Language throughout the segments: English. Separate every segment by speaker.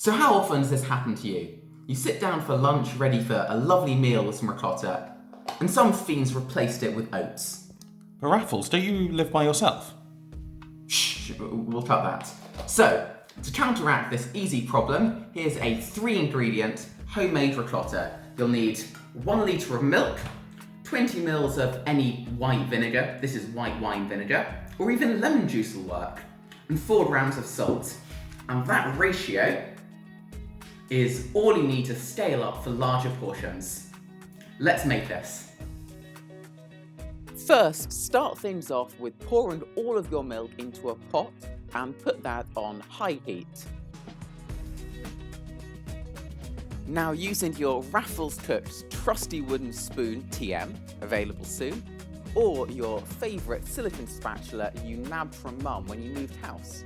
Speaker 1: So how often does this happen to you? You sit down for lunch ready for a lovely meal with some ricotta, and some fiend's replaced it with oats.
Speaker 2: But Raffles, do you live by yourself?
Speaker 1: Shh, we'll cut that. So, to counteract this easy problem, here's a 3-ingredient homemade ricotta. You'll need 1 litre of milk, 20 ml of any white vinegar, this is white wine vinegar, or even lemon juice will work, and 4 grams of salt. And that ratio is all you need to scale up for larger portions. Let's make this. First, start things off with pouring all of your milk into a pot and put that on high heat. Now, using your RafflesCooks trusty wooden spoon TM, available soon, or your favourite silicone spatula you nabbed from Mum when you moved house,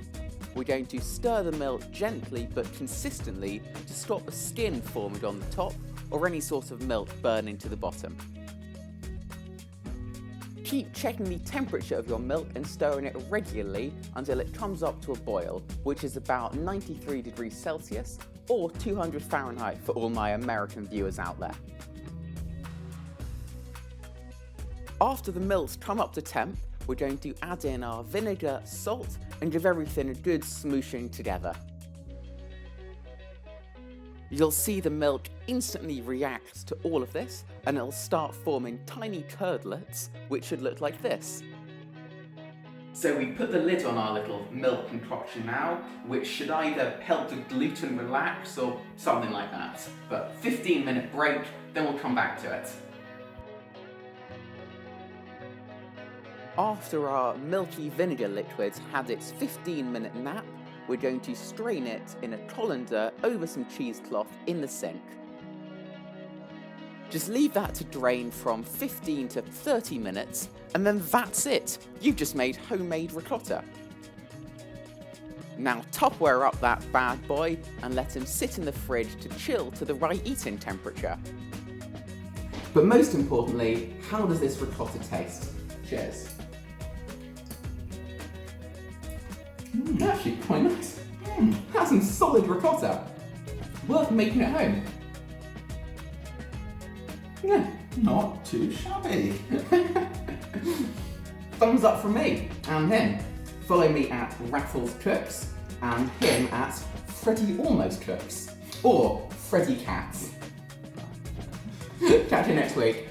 Speaker 1: we're going to stir the milk gently but consistently to stop a skin forming on the top or any sort of milk burning to the bottom. Keep checking the temperature of your milk and stirring it regularly until it comes up to a boil, which is about 93 degrees Celsius or 200 Fahrenheit for all my American viewers out there. After the milk's come up to temp, we're going to add in our vinegar, salt, and give everything a good smooshing together. You'll see the milk instantly reacts to all of this, and it'll start forming tiny curdlets, which should look like this. So we put the lid on our little milk concoction now, which should either help the gluten relax or something like that. But 15-minute break, then we'll come back to it. After our milky vinegar liquid had its 15-minute nap, we're going to strain it in a colander over some cheesecloth in the sink. Just leave that to drain from 15 to 30 minutes, and then that's it. You've just made homemade ricotta. Now Tupperware up that bad boy and let him sit in the fridge to chill to the right eating temperature. But most importantly, how does this ricotta taste? Cheers. Actually quite nice. That's some solid ricotta. Worth making at home. Yeah,
Speaker 2: Not too shabby.
Speaker 1: thumbs up from me and him. Follow me at RafflesCooks and him at Freddy Almost Cooks or Freddy Cats. Catch you next week.